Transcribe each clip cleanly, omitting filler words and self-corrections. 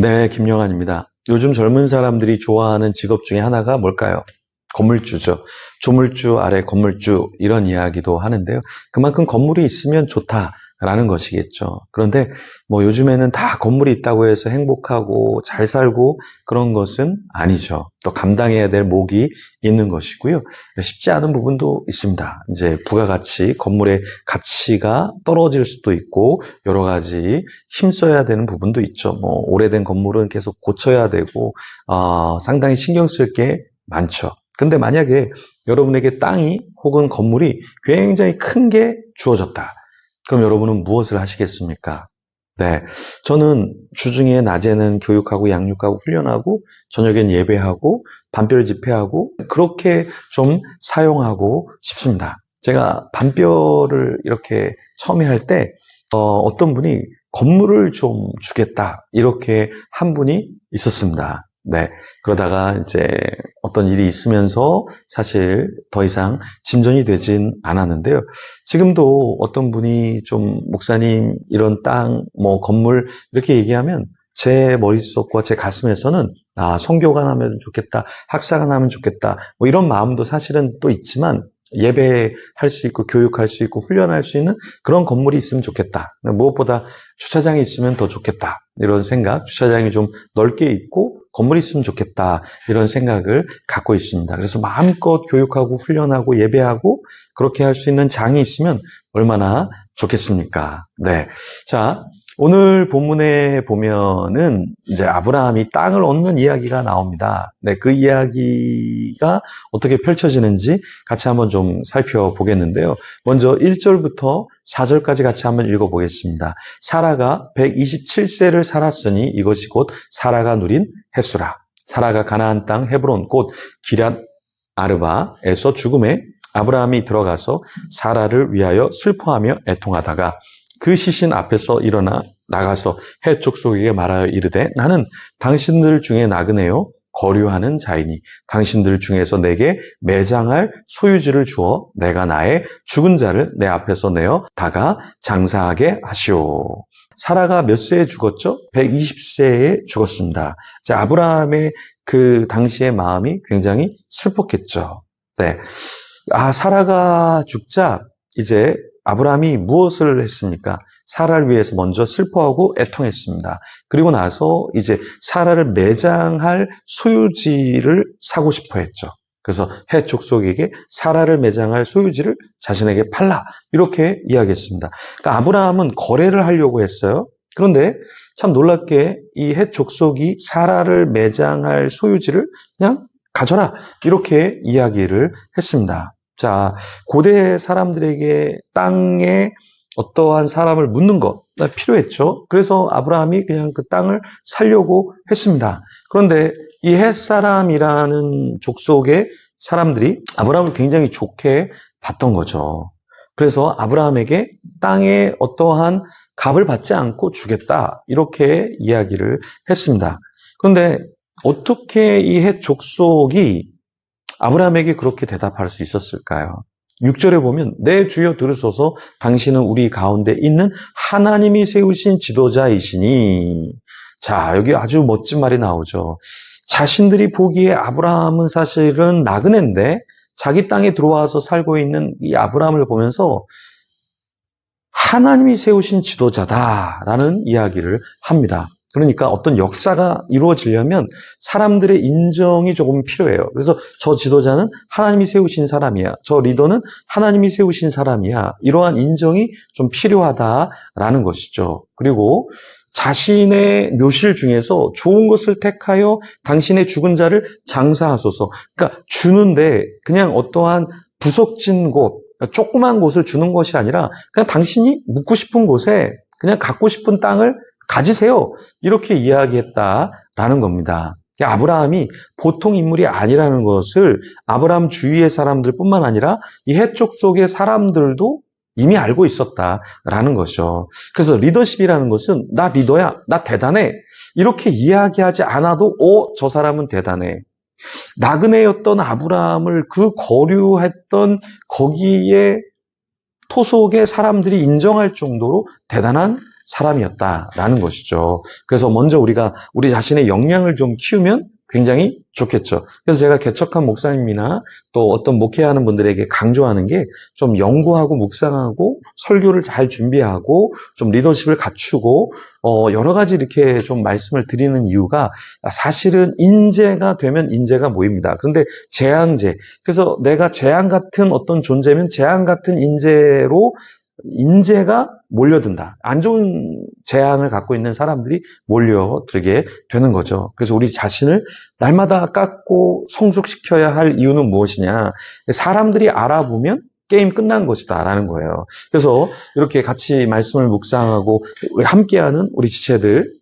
네, 김영환입니다. 요즘 젊은 사람들이 좋아하는 직업 중에 하나가 뭘까요? 건물주죠. 조물주 아래 건물주 이런 이야기도 하는데요. 그만큼 건물이 있으면 좋다라는 것이겠죠. 그런데 뭐 요즘에는 다 건물이 있다고 해서 행복하고 잘 살고 그런 것은 아니죠. 또 감당해야 될 몫이 있는 것이고요. 쉽지 않은 부분도 있습니다. 이제 부가가치, 건물의 가치가 떨어질 수도 있고 여러 가지 힘써야 되는 부분도 있죠. 뭐 오래된 건물은 계속 고쳐야 되고 상당히 신경 쓸 게 많죠. 근데 만약에 여러분에게 땅이 혹은 건물이 굉장히 큰 게 주어졌다. 그럼 여러분은 무엇을 하시겠습니까? 네. 저는 주중에 낮에는 교육하고 양육하고 훈련하고 저녁엔 예배하고 반별 집회하고 그렇게 좀 사용하고 싶습니다. 제가 반별을 이렇게 처음에 할 때 어떤 분이 건물을 좀 주겠다 이렇게 한 분이 있었습니다. 네. 그러다가 이제 어떤 일이 있으면서 사실 더 이상 진전이 되진 않았는데요. 지금도 어떤 분이 좀 목사님 이런 땅, 뭐 건물 이렇게 얘기하면 제 머릿속과 제 가슴에서는 선교가 나면 좋겠다, 학사가 나면 좋겠다, 뭐 이런 마음도 사실은 또 있지만 예배할 수 있고 교육할 수 있고 훈련할 수 있는 그런 건물이 있으면 좋겠다. 무엇보다 주차장이 있으면 더 좋겠다. 이런 생각, 주차장이 좀 넓게 있고 건물이 있으면 좋겠다. 이런 생각을 갖고 있습니다. 그래서 마음껏 교육하고 훈련하고 예배하고 그렇게 할 수 있는 장이 있으면 얼마나 좋겠습니까? 네. 자, 오늘 본문에 보면은 이제 아브라함이 땅을 얻는 이야기가 나옵니다. 네, 그 이야기가 어떻게 펼쳐지는지 같이 한번 좀 살펴보겠는데요. 먼저 1절부터 4절까지 같이 한번 읽어보겠습니다. 사라가 127세를 살았으니 이것이 곧 사라가 누린 햇수라. 사라가 가나안 땅 헤브론 곧 기럇 아르바에서 죽음에 아브라함이 들어가서 사라를 위하여 슬퍼하며 애통하다가 그 시신 앞에서 일어나 나가서 해 족속에게 말하여 이르되 나는 당신들 중에 나그네요 거류하는 자이니 당신들 중에서 내게 매장할 소유지를 주어 내가 나의 죽은 자를 내 앞에서 내어 다가 장사하게 하시오. 사라가 몇 세에 죽었죠? 120세에 죽었습니다. 자, 아브라함의 그 당시의 마음이 굉장히 슬펐겠죠. 네. 사라가 죽자 이제 아브라함이 무엇을 했습니까? 사라를 위해서 먼저 슬퍼하고 애통했습니다. 그리고 나서 이제 사라를 매장할 소유지를 사고 싶어 했죠. 그래서 헷 족속에게 사라를 매장할 소유지를 자신에게 팔라 이렇게 이야기했습니다. 그러니까 아브라함은 거래를 하려고 했어요. 그런데 참 놀랍게 이 헷 족속이 사라를 매장할 소유지를 그냥 가져라 이렇게 이야기를 했습니다. 자, 고대 사람들에게 땅에 어떠한 사람을 묻는 것 필요했죠. 그래서 아브라함이 그냥 그 땅을 사려고 했습니다. 그런데 이 헷사람이라는 족속의 사람들이 아브라함을 굉장히 좋게 봤던 거죠. 그래서 아브라함에게 땅에 어떠한 값을 받지 않고 주겠다 이렇게 이야기를 했습니다. 그런데 어떻게 이 헷 족속이 아브라함에게 그렇게 대답할 수 있었을까요? 6절에 보면 내 주여 들으소서 당신은 우리 가운데 있는 하나님이 세우신 지도자이시니. 자, 여기 아주 멋진 말이 나오죠. 자신들이 보기에 아브라함은 사실은 나그네인데 자기 땅에 들어와서 살고 있는 이 아브라함을 보면서 하나님이 세우신 지도자다라는 이야기를 합니다. 그러니까 어떤 역사가 이루어지려면 사람들의 인정이 조금 필요해요. 그래서 저 지도자는 하나님이 세우신 사람이야. 저 리더는 하나님이 세우신 사람이야. 이러한 인정이 좀 필요하다라는 것이죠. 그리고 자신의 묘실 중에서 좋은 것을 택하여 당신의 죽은 자를 장사하소서. 그러니까 주는데 그냥 어떠한 부속진 곳, 조그만 곳을 주는 것이 아니라 그냥 당신이 묵고 싶은 곳에 그냥 갖고 싶은 땅을 가지세요. 이렇게 이야기했다라는 겁니다. 아브라함이 보통 인물이 아니라는 것을 아브라함 주위의 사람들뿐만 아니라 이 해쪽 속의 사람들도 이미 알고 있었다라는 것이죠. 그래서 리더십이라는 것은 나 리더야, 나 대단해 이렇게 이야기하지 않아도 저 사람은 대단해. 나그네였던 아브라함을 그 거류했던 거기에 토속의 사람들이 인정할 정도로 대단한 사람이었다라는 것이죠. 그래서 먼저 우리가 우리 자신의 역량을 좀 키우면 굉장히 좋겠죠. 그래서 제가 개척한 목사님이나 또 어떤 목회하는 분들에게 강조하는 게 좀 연구하고 묵상하고 설교를 잘 준비하고 좀 리더십을 갖추고 여러 가지 이렇게 좀 말씀을 드리는 이유가 사실은 인재가 되면 인재가 모입니다. 그런데 재앙제, 그래서 내가 재앙 같은 어떤 존재면 재앙 같은 인재가 몰려든다. 안 좋은 재앙을 갖고 있는 사람들이 몰려들게 되는 거죠. 그래서 우리 자신을 날마다 깎고 성숙시켜야 할 이유는 무엇이냐? 사람들이 알아보면 게임 끝난 것이다 라는 거예요. 그래서 이렇게 같이 말씀을 묵상하고 우리 함께하는 우리 지체들,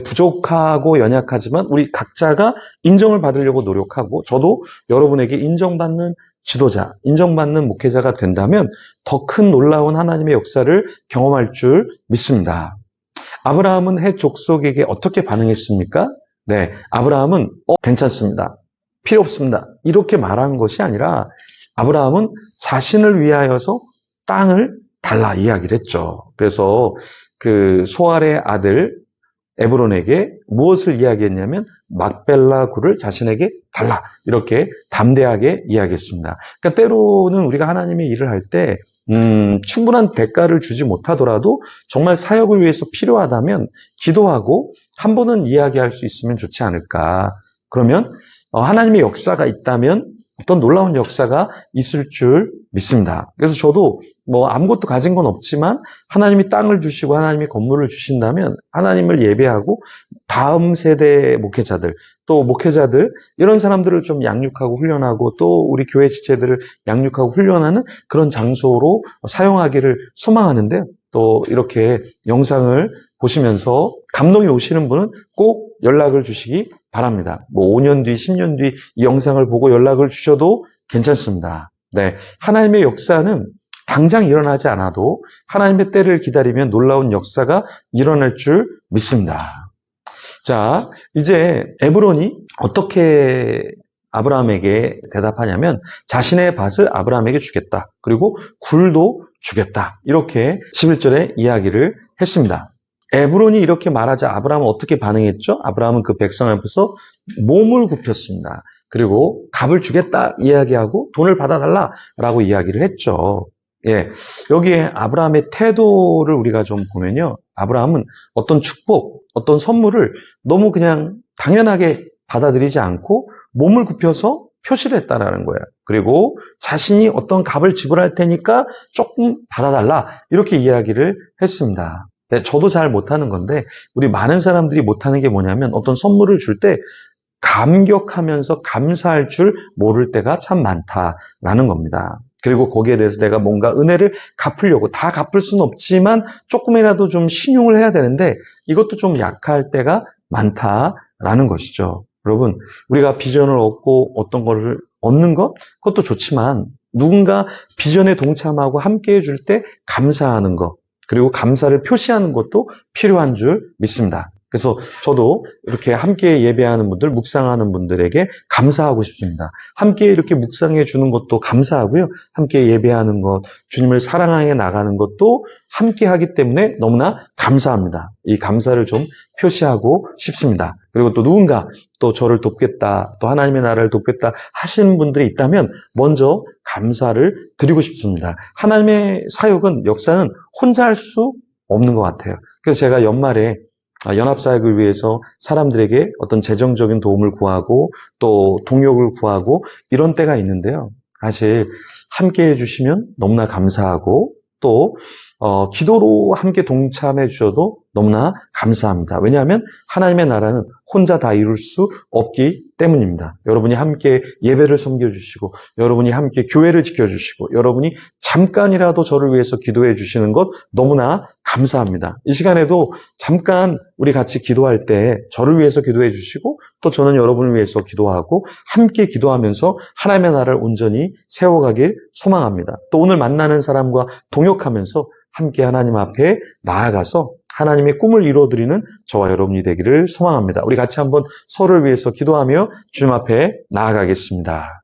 부족하고 연약하지만 우리 각자가 인정을 받으려고 노력하고, 저도 여러분에게 인정받는 지도자, 인정받는 목회자가 된다면 더 큰 놀라운 하나님의 역사를 경험할 줄 믿습니다. 아브라함은 헷 족속에게 어떻게 반응했습니까? 아브라함은 괜찮습니다. 필요 없습니다. 이렇게 말한 것이 아니라 아브라함은 자신을 위하여서 땅을 달라 이야기를 했죠. 그래서 그 소알의 아들 에브론에게 무엇을 이야기했냐면 막벨라 굴을 자신에게 달라, 이렇게 담대하게 이야기했습니다. 그러니까 때로는 우리가 하나님의 일을 할 때 충분한 대가를 주지 못하더라도 정말 사역을 위해서 필요하다면 기도하고 한 번은 이야기할 수 있으면 좋지 않을까. 그러면 하나님의 역사가 있다면 어떤 놀라운 역사가 있을 줄 믿습니다. 그래서 저도 아무것도 가진 건 없지만 하나님이 땅을 주시고 하나님이 건물을 주신다면 하나님을 예배하고 다음 세대 목회자들, 또 목회자들, 이런 사람들을 좀 양육하고 훈련하고 또 우리 교회 지체들을 양육하고 훈련하는 그런 장소로 사용하기를 소망하는데요. 또 이렇게 영상을 보시면서 감동이 오시는 분은 꼭 연락을 주시기 바랍니다. 5년 뒤, 10년 뒤 이 영상을 보고 연락을 주셔도 괜찮습니다. 하나님의 역사는 당장 일어나지 않아도 하나님의 때를 기다리면 놀라운 역사가 일어날 줄 믿습니다. 자, 이제 에브론이 어떻게 아브라함에게 대답하냐면 자신의 밭을 아브라함에게 주겠다. 그리고 굴도 주겠다. 이렇게 11절에 이야기를 했습니다. 에브론이 이렇게 말하자 아브라함은 어떻게 반응했죠? 아브라함은 그 백성 앞에서 몸을 굽혔습니다. 그리고 값을 주겠다 이야기하고 돈을 받아달라라고 이야기를 했죠. 여기에 아브라함의 태도를 우리가 좀 보면요. 아브라함은 어떤 축복, 어떤 선물을 너무 그냥 당연하게 받아들이지 않고 몸을 굽혀서 표시를 했다라는 거예요. 그리고 자신이 어떤 값을 지불할 테니까 조금 받아달라 이렇게 이야기를 했습니다. 저도 잘 못하는 건데 우리 많은 사람들이 못하는 게 뭐냐면 어떤 선물을 줄 때 감격하면서 감사할 줄 모를 때가 참 많다라는 겁니다. 그리고 거기에 대해서 내가 뭔가 은혜를 갚으려고, 다 갚을 수는 없지만 조금이라도 좀 신용을 해야 되는데 이것도 좀 약할 때가 많다라는 것이죠. 여러분, 우리가 비전을 얻고 어떤 거를 얻는 것, 그것도 좋지만 누군가 비전에 동참하고 함께 해줄 때 감사하는 것, 그리고 감사를 표시하는 것도 필요한 줄 믿습니다. 그래서 저도 이렇게 함께 예배하는 분들, 묵상하는 분들에게 감사하고 싶습니다. 함께 이렇게 묵상해 주는 것도 감사하고요. 함께 예배하는 것, 주님을 사랑하게 나가는 것도 함께 하기 때문에 너무나 감사합니다. 이 감사를 좀 표시하고 싶습니다. 그리고 또 누군가 또 저를 돕겠다, 또 하나님의 나라를 돕겠다 하시는 분들이 있다면 먼저 감사를 드리고 싶습니다. 하나님의 사역은, 역사는 혼자 할 수 없는 것 같아요. 그래서 제가 연말에 연합사역을 위해서 사람들에게 어떤 재정적인 도움을 구하고 또 동역을 구하고 이런 때가 있는데요. 사실 함께 해주시면 너무나 감사하고 또 기도로 함께 동참해 주셔도 너무나 감사합니다. 왜냐하면 하나님의 나라는 혼자 다 이룰 수 없기 때문입니다. 여러분이 함께 예배를 섬겨주시고 여러분이 함께 교회를 지켜주시고 여러분이 잠깐이라도 저를 위해서 기도해 주시는 것 너무나 감사합니다. 이 시간에도 잠깐 우리 같이 기도할 때 저를 위해서 기도해 주시고 또 저는 여러분을 위해서 기도하고 함께 기도하면서 하나님의 나라를 온전히 세워가길 소망합니다. 또 오늘 만나는 사람과 동역하면서 함께 하나님 앞에 나아가서 하나님의 꿈을 이루어드리는 저와 여러분이 되기를 소망합니다. 우리 같이 한번 서로를 위해서 기도하며 주님 앞에 나아가겠습니다.